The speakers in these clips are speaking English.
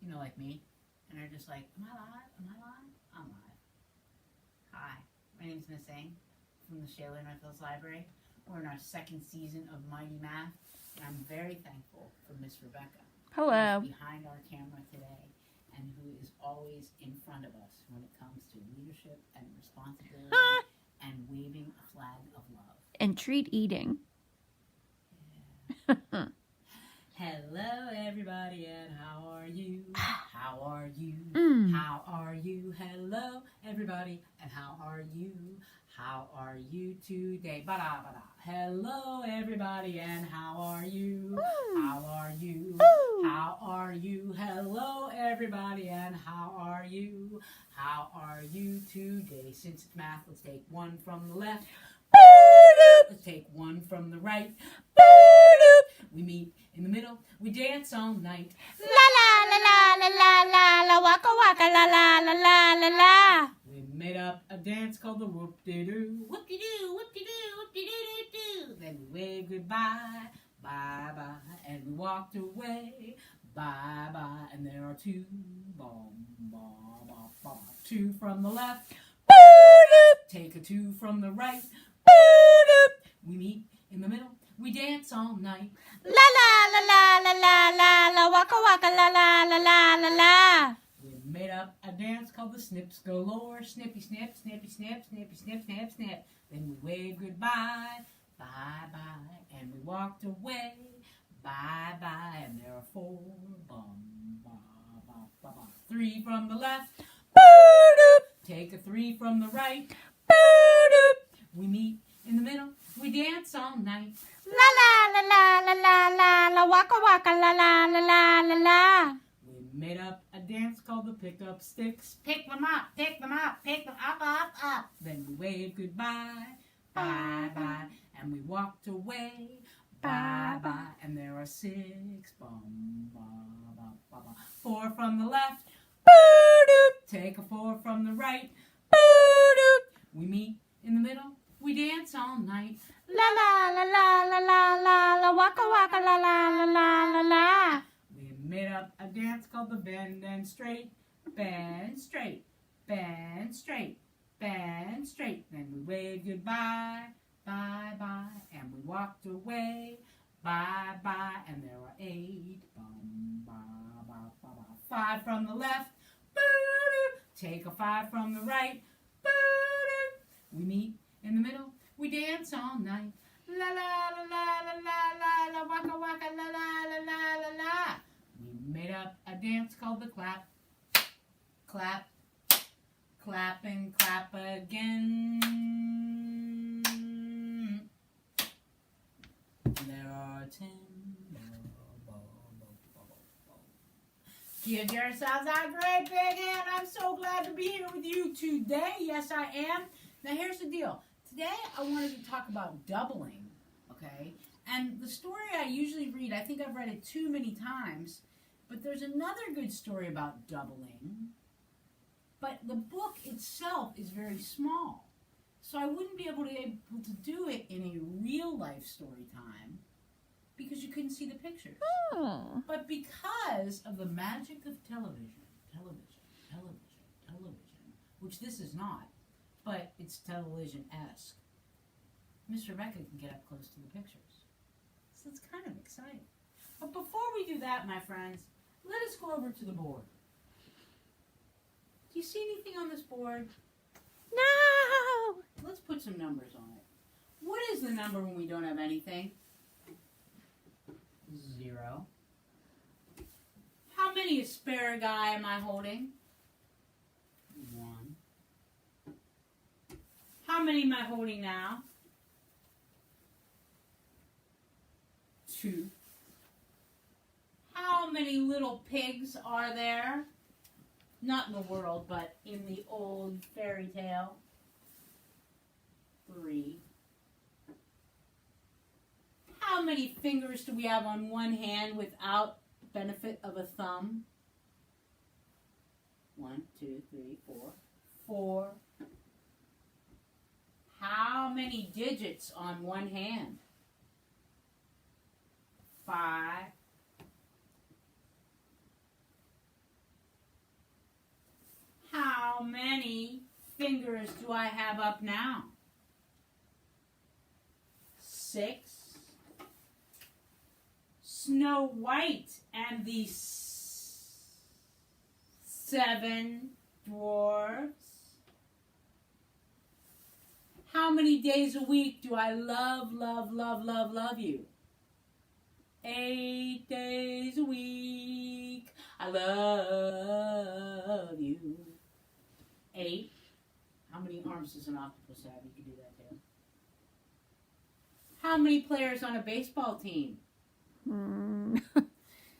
like me, and are just like, am I live? Am I live? I'm live. Hi, my name's Miss Ang from the Shaler Northwest Library. We're in our second season of Mighty Math, and I'm very thankful for Miss Rebecca, Hello. who's behind our camera today, and who is always in front of us when it comes to leadership and responsibility and waving a flag of love. And treat eating. Yeah. Hello, everybody, and how are you? How are you? How are you? Hello, everybody, and how are you? How are you today? Ba-da, ba-da. Hello, everybody, and how are you? How are you? How are you? Hello, everybody, and how are you? How are you today? Since it's math, let's take one from the left. Let's take one from the right. We meet in the middle. We dance all night. La la la la la la la waka waka la la la la la la. We made up a dance called the whoop-de-doo. Whoop-de-doo, whoop-de-doo, whoop-de-doo-doo-doo. Then we waved goodbye, bye-bye, and we walked away, bye-bye. And there are two, two from the left. Take a two from the right. We meet in the middle. We dance all night. La la la la la la la la waka waka la la la la la la. We made up a dance called the Snips Galore. Snippy snip, snippy snip, snippy snip, snip, snip. Then we waved goodbye, bye-bye, and we walked away, bye-bye. And there are four, three from the left. Take a three from the right. We meet in the middle. We dance all night. La la la la la la la la waka waka la la la la la la. We made up a dance called the Pick Up Sticks. Pick them up, pick them up, pick them up, up, up. Then we waved goodbye, bye-bye, and we walked away, bye-bye. And there are six, four from the left. Take a four from the right. We meet in the middle. We dance all night. La la la la la la la la waka waka la la la la la la. We made up a dance called the Bend and Straight. Bend straight, bend straight, bend straight. Then we waved goodbye, bye-bye, and we walked away, bye-bye. And there are eight, five from the left. Take a five from the right. We meet in the middle. We dance all night. La la la la la la la la waka waka la la la la la la. We made up a dance called the clap. Clap, clap and clap again. There are 10. Give yourselves a great big hand. I'm so glad to be here with you today. Yes, I am. Now, here's the deal. Today, I wanted to talk about doubling, okay? And the story I usually read, I think I've read it too many times, but there's another good story about doubling. But the book itself is very small. So I wouldn't be able to do it in a real-life story time because you couldn't see the pictures. Oh. But because of the magic of television, which this is not, but it's television-esque, Miss Rebecca can get up close to the pictures. So it's kind of exciting. But before we do that, my friends, let us go over to the board. Do you see anything on this board? No. Let's put some numbers on it. What is the number when we don't have anything? 0. How many asparagus am I holding? 1. How many am I holding now? 2. How many little pigs are there? Not in the world, but in the old fairy tale. 3. How many fingers do we have on one hand without benefit of a thumb? 1, 2, 3, 4. 4. How many digits on one hand? 5. many fingers do I have up now? 6. Snow White and the 7 dwarfs. How many days a week do I love you? 8 days a week. I love you. 8. How many arms does an octopus have? You can do that too. How many players on a baseball team?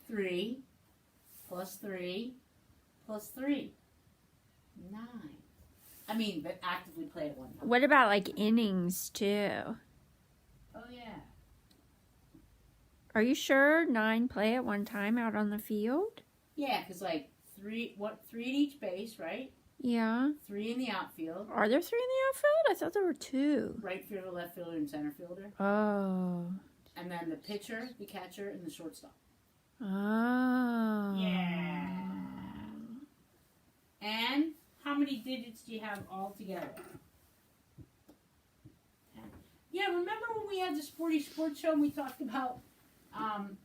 3 plus 3 plus 3. 9. I mean, but actively play at one time. What about like innings too? Oh yeah. Are you sure 9 play at one time out on the field? Yeah, because like 3 at each base, right? Yeah. 3 in the outfield. Are there 3 in the outfield? I thought there were 2. Right fielder, left fielder, and center fielder. Oh. And then the pitcher, the catcher, and the shortstop. Oh. Yeah. And how many digits do you have all together? 10. Yeah, remember when we had the Sporty Sports Show and we talked about 9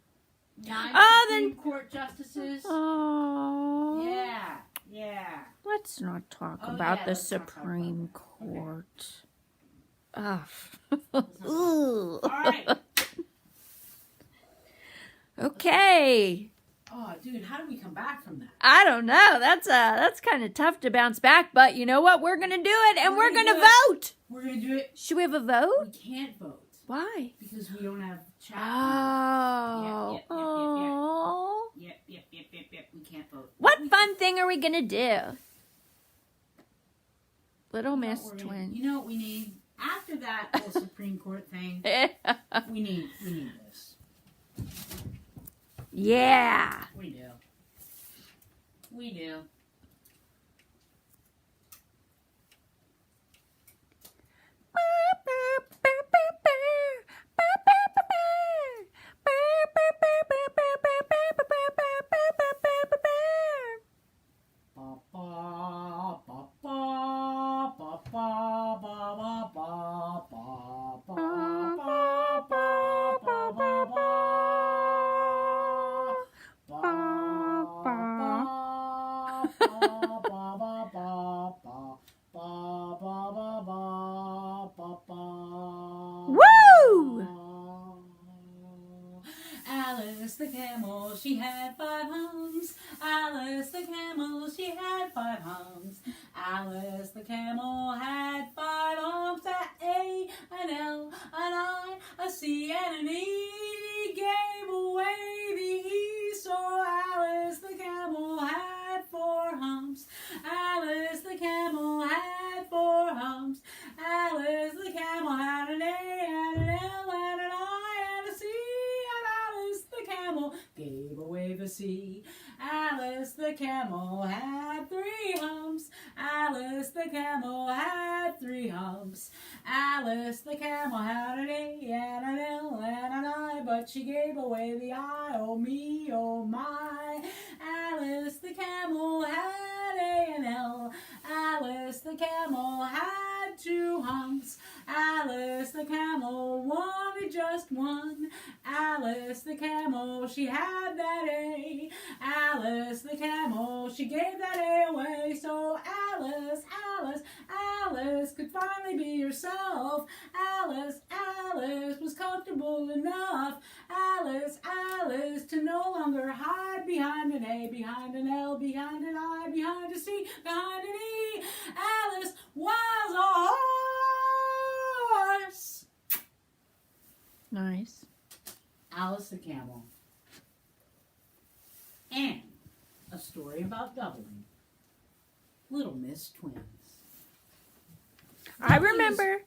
Supreme Court justices? Oh. Yeah, yeah. Let's not talk Oh, about yeah, the let's not talk about Supreme that. Court. Ugh. All right. Okay. Oh, dude, how do we come back from that? I don't know. That's kind of tough to bounce back, but you know what? We're gonna do it, and we're gonna vote. We're gonna do it. Should we have a vote? We can't vote Why? because we don't have chat. Oh. Yep. Oh. Yep. We can't vote. What fun thing are we gonna do? Little Miss Twin. You know what we need? After that whole Supreme Court thing, we need this. Yeah. We do. Woo! Alice the camel, she had 5 humps. Alice the camel, she had 5 humps. Alice the camel had 5 humps. A, an L, an I, a C, and an E. Gave away the E, so Alice the camel had 4 humps. Alice the camel had 4 humps. Alice the camel had an A, and an L, and an I, and a C, and Alice the camel gave away the C. Alice the camel had 3 humps. Alice the camel had 3 humps. Alice the camel had an A and an L and an I, but she gave away the I. Oh me, oh my. Alice the camel had A and L. Alice the camel had 2 humps. Alice the camel wanted just 1. Alice the camel, she had that A. Alice the camel, she gave that A away. So Alice could finally be herself. Alice was comfortable enough. Alice to no longer hide behind an A, behind an L, behind an I, behind a C, behind an E. Alice was a horse. Nice. Alice the camel. And a story about doubling. Little Miss Twins. I remember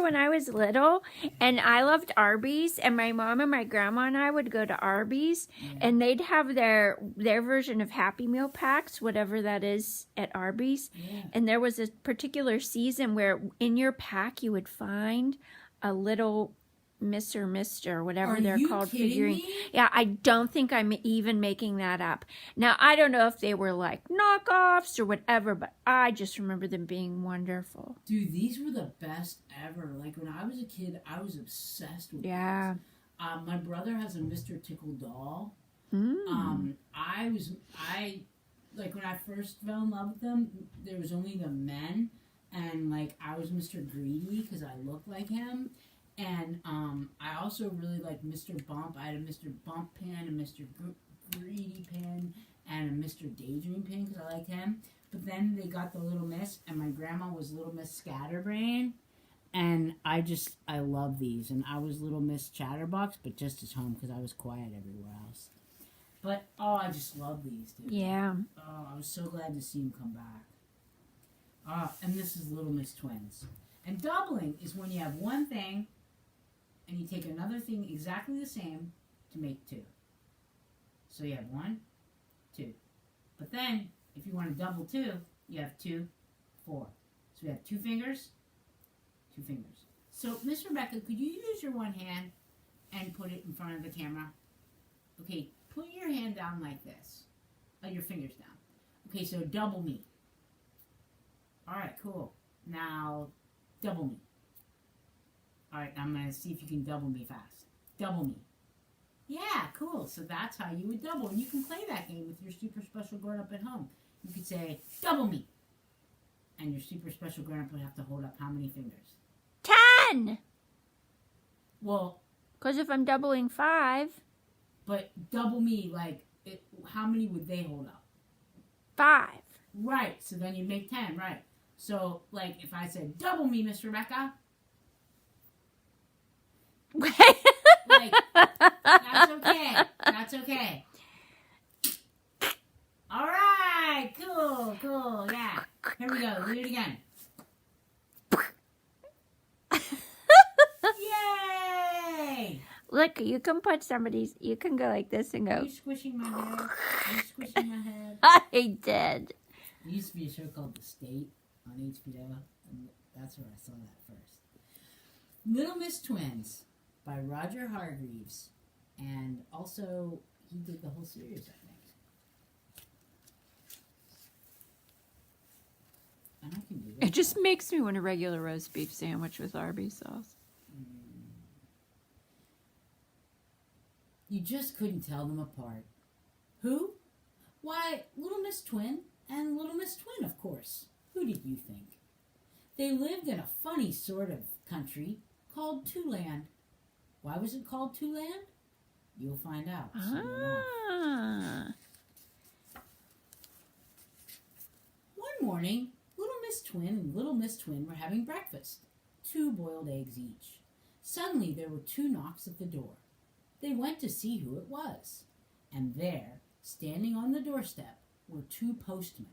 when I was little and I loved Arby's, and my mom and my grandma and I would go to Arby's, and they'd have their version of Happy Meal packs, whatever that is at Arby's. Yeah. And there was a particular season where in your pack you would find a little Mr. whatever Are they're you called kidding figurine. me? Yeah, I don't think I'm even making that up. Now, I don't know if they were like knockoffs or whatever, but I just remember them being wonderful. Dude, these were the best ever. Like when I was a kid, I was obsessed with Yeah. these. My brother has a Mr. Tickle doll. Mm. I like when I first fell in love with them, there was only the men, and like I was Mr. Greedy because I looked like him, and I also really liked Mr. Bump. I had a Mr. Bump pin, a Mr. Greedy pin, and a Mr. Daydream pin because I liked him. But then they got the Little Miss, and my grandma was Little Miss Scatterbrain. And I love these. And I was Little Miss Chatterbox, but just at home because I was quiet everywhere else. But, oh, I just love these, dude. Yeah. Oh, I was so glad to see them come back. And this is Little Miss Twins. And doubling is when you have one thing and you take another thing exactly the same to make two. So you have 1, 2. But then, if you want to double 2, you have 2, 4. So we have 2 fingers, 2 fingers. So, Miss Rebecca, could you use your one hand and put it in front of the camera? Okay, put your hand down like this. Your fingers down. Okay, so double me. Alright, cool. Now, double me. Alright, I'm going to see if you can double me fast. Double me. Yeah, cool. So that's how you would double. And you can play that game with your super special grown-up at home. You could say, double me. And your super special grown-up would have to hold up how many fingers? 10! Well, Because if I'm doubling 5, but double me, like, how many would they hold up? 5. Right, so then you make 10, right. So, like, if I said, double me, Miss Rebecca, like, that's okay. That's okay. All right, cool, yeah. Here we go, do it again. Yay! Look, you can put somebody's, you can go like this and Are go, you squishing my head? Are you squishing my head? I did. There used to be a show called The State on HBO, and that's where I saw that first. Little Miss Twins by Roger Hargreaves, and also he did the whole series, I think. And I can do this. It just makes me want a regular roast beef sandwich with Arby's sauce. You just couldn't tell them apart. Who? Why, Little Miss Twin and Little Miss Twin, of course. Who did you think? They lived in a funny sort of country called Two-Land. Why was it called Two-Land? You'll find out soon enough. Ah. One morning, Little Miss Twin and Little Miss Twin were having breakfast, 2 boiled eggs each. Suddenly there were 2 knocks at the door. They went to see who it was, and there, standing on the doorstep, were 2 postmen.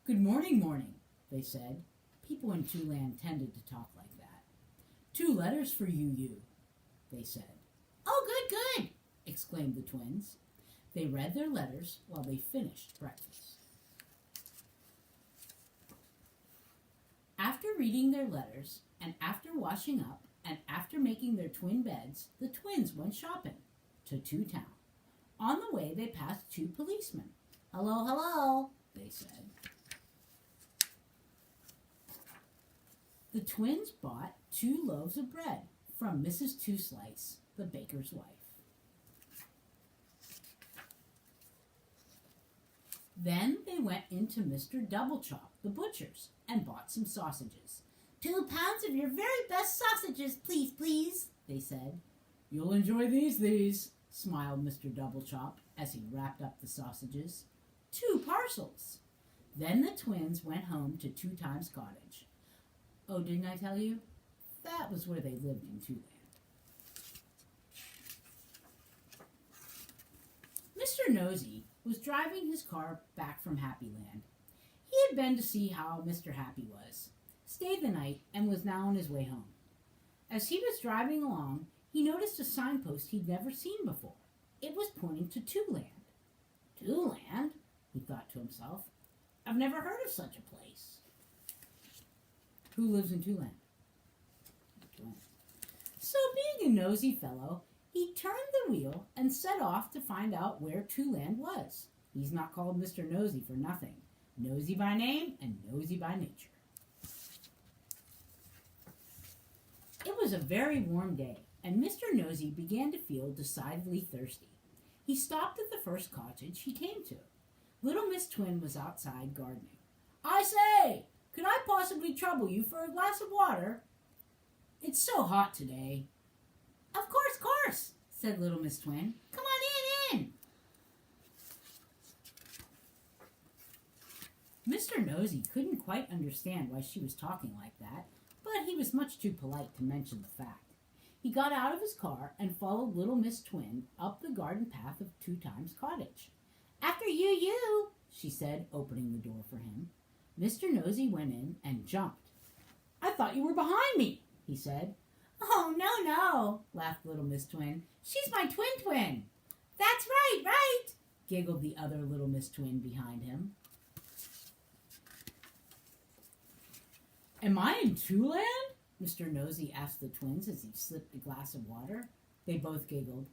Good morning, morning, they said. People in Two-Land tended to talk like that. 2 letters for you, they said. Oh, good, exclaimed the twins. They read their letters while they finished breakfast. After reading their letters, and after washing up, and after making their twin beds, the twins went shopping to Two-Town. On the way, they passed 2 policemen. Hello, hello, they said. The twins bought 2 loaves of bread from Mrs. Two-Slice, the baker's wife. Then they went into Mr. Double-Chop, the butcher's, and bought some sausages. 2 pounds of your very best sausages, please, please, they said. You'll enjoy these, smiled Mr. Double-Chop as he wrapped up the sausages. 2 parcels. Then the twins went home to Two Times Cottage. Oh, didn't I tell you? That was where they lived in Two-Land. Mr. Nosy was driving his car back from Happy Land. He had been to see how Mr. Happy was, stayed the night, and was now on his way home. As he was driving along, he noticed a signpost he'd never seen before. It was pointing to Two-Land. Two-Land? He thought to himself. I've never heard of such a place. Who lives in Two-Land? So being a nosy fellow, he turned the wheel and set off to find out where Two Land was. He's not called Mr. Nosy for nothing. Nosy by name and nosy by nature. It was a very warm day, and Mr. Nosy began to feel decidedly thirsty. He stopped at the first cottage he came to. Little Miss Twin was outside gardening. "I say, could I possibly trouble you for a glass of water? It's so hot today." Of course, said Little Miss Twin. "Come on in. Mr. Nosy couldn't quite understand why she was talking like that, but he was much too polite to mention the fact. He got out of his car and followed Little Miss Twin up the garden path of Two Times Cottage. "After you," she said, opening the door for him. Mr. Nosy went in and jumped. "I thought you were behind me," he said. "Oh, no, laughed Little Miss Twin. "She's my twin. "That's right, giggled the other Little Miss Twin behind him. "Am I in Two Land?" Mr. Nosy asked the twins as he slipped a glass of water. They both giggled.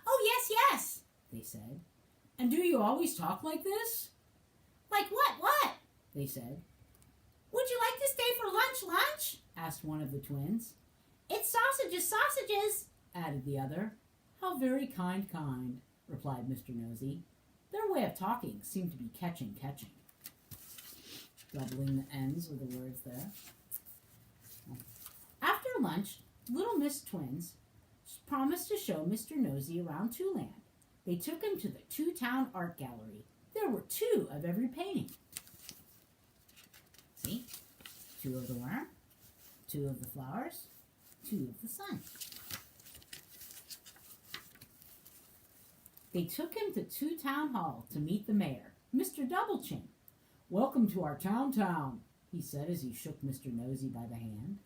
"Oh, yes, they said. "And do you always talk like this?" "Like what? They said. "Would you like to stay for lunch? Asked one of the twins. "It's sausages, added the other. "How very kind, replied Mr. Nosy. Their way of talking seemed to be catching. Doubling the ends of the words there. After lunch, Little Miss Twins promised to show Mr. Nosy around Two Land. They took him to the Two-Town Art Gallery. There were 2 of every painting. See? 2 of the worm, 2 of the flowers, 2 of the sun. They took him to Two-Town Hall to meet the mayor, Mr. Doublechin. "Welcome to our town," he said as he shook Mr. Nosy by the hand.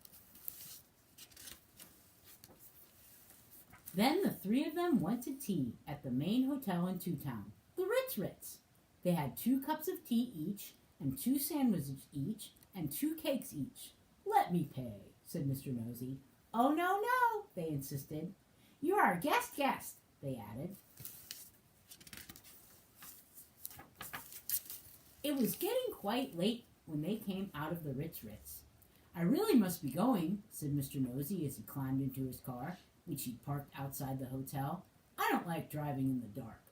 Then the 3 of them went to tea at the main hotel in Two-Town, the Ritz. They had 2 cups of tea each, and 2 sandwiches each, and 2 cakes each. "Let me pay," said Mr. Nosy. "Oh, no, they insisted. "You're our guest," they added. It was getting quite late when they came out of the Ritz. "I really must be going," said Mr. Nosy as he climbed into his car, which he parked outside the hotel. "I don't like driving in the dark."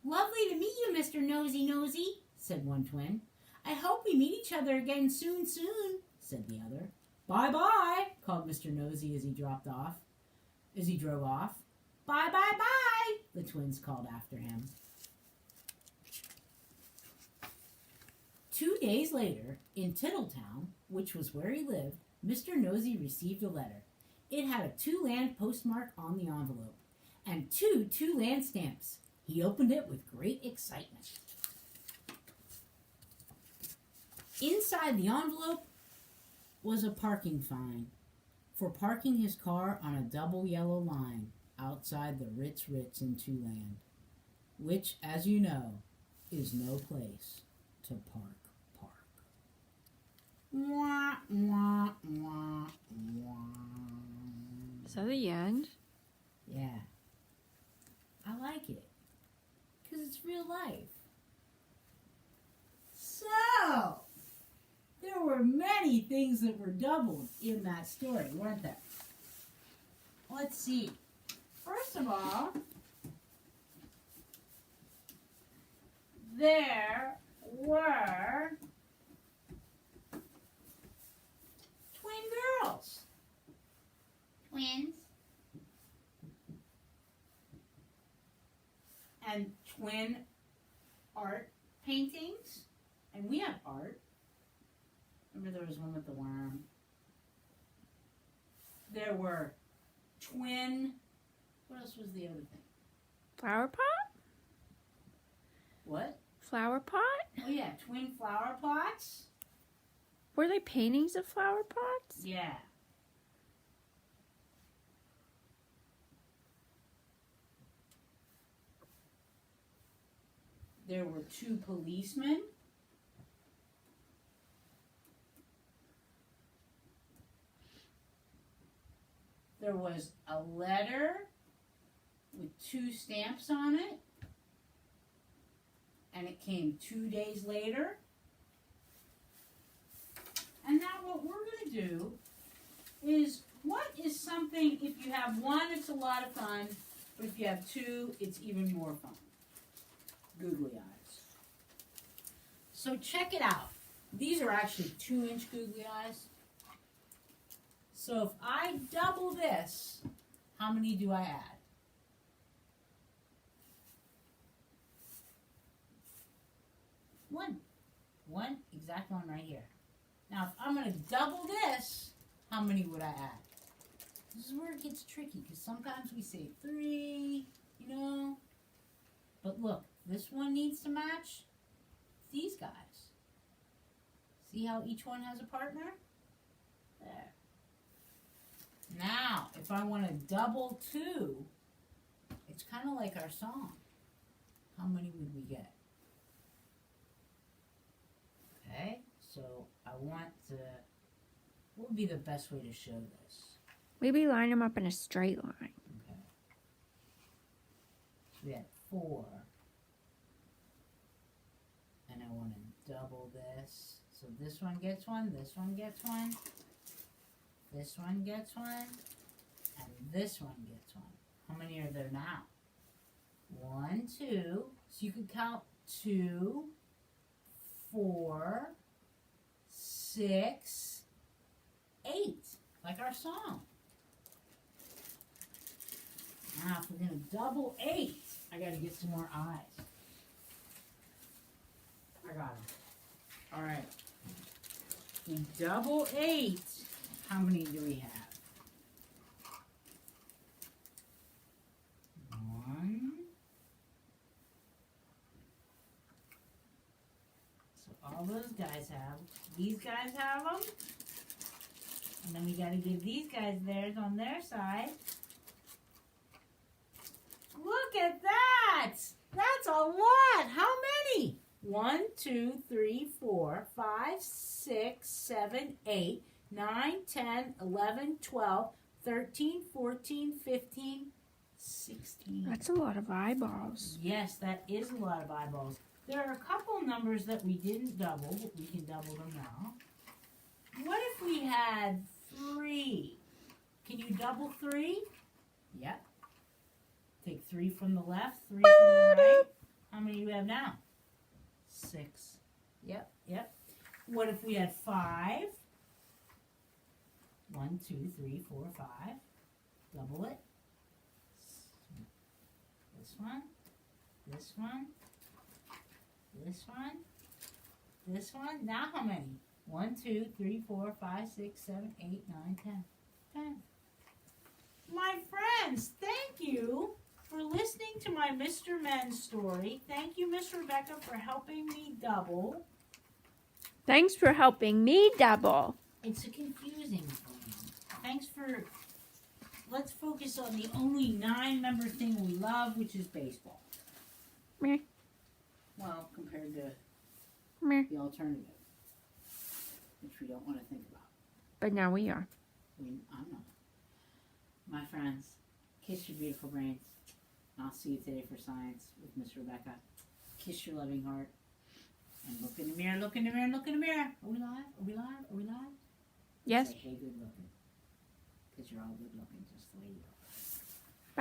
"Lovely to meet you, Mr. Nosy, said one twin. "I hope we meet each other again soon, said the other. "Bye-bye," called Mr. Nosy as he drove off. "Bye, the twins called after him. 2 days later, in Tiddletown, which was where he lived, Mr. Nosy received a letter. It had a Two Land postmark on the envelope, and 2 Two Land stamps. He opened it with great excitement. Inside the envelope was a parking fine for parking his car on a double yellow line outside the Ritz in Two Land, which, as you know, is no place to park. Wah, wah, wah, wah. Is that the end? Yeah. I like it. Because it's real life. So, there were many things that were doubled in that story, weren't there? Let's see. First of all, there were twin girls. Twins. And twin art paintings. And we have art. Remember there was one with the worm. There were twin... What else was the other thing? Flower pot? What? Flower pot? Oh yeah, twin flower pots. Were they paintings of flower pots? Yeah. There were 2 policemen. There was was a letter with 2 stamps on it. And it came 2 days later. And now what we're going to do is, what is something, if you have 1, it's a lot of fun, but if you have 2, it's even more fun. Googly eyes. So check it out. These are actually 2-inch googly eyes. So if I double this, how many do I add? 1. 1, exact one right here. Now if I'm going to double this, how many would I add? This is where it gets tricky, because sometimes we say 3, you know. But look, this one needs to match these guys. See how each one has a partner? There. Now, if I want to double 2, it's kind of like our song. How many would we get? Okay, so I want to, what would be the best way to show this? Maybe line them up in a straight line. Okay. We had 4. And I want to double this. So this one gets 1, this one gets 1, this one gets 1, and this one gets 1. How many are there now? 1, 2. So you could count 2, 4, 6, 8. Like our song. Now, if we're going to double 8, I got to get some more eyes. I got them. All right. We double 8. How many do we have? 1. So all those guys have. These guys have them. And then we got to give these guys theirs on their side. Look at that! That's a lot! How many? 1, 2, 3, 4, 5, 6, 7, 8, 9, 10, 11, 12, 13, 14, 15, 16. That's a lot of eyeballs. Yes, that is a lot of eyeballs. There are a couple numbers that we didn't double, but we can double them now. What if we had 3? Can you double 3? Yep. Take 3 from the left, 3 from the right. How many do we have now? 6. Yep, yep. What if we had 5? 1, 2, 3, 4, 5. Double it. This one. This one. This one. This one. Now how many? 1, 2, 3, 4, 5, 6, 7, 8, 9, 10. 10. My friends, thank you for listening to my Mr. Men story. Thank you, Miss Rebecca, for helping me double. Thanks for helping me double. It's a confusing thing. Thanks for... Let's focus on the only 9-member thing we love, which is baseball. Meh. Well, compared to Meh. the alternative, which we don't want to think about. But now we are. I'm not. My friends, kiss your beautiful brains. I'll see you today for science with Miss Rebecca. Kiss your loving heart. And look in the mirror, look in the mirror, look in the mirror. Are we live? Are we live? Are we live? Yes. Say, hey, good looking. Because you're all good looking just the way you are.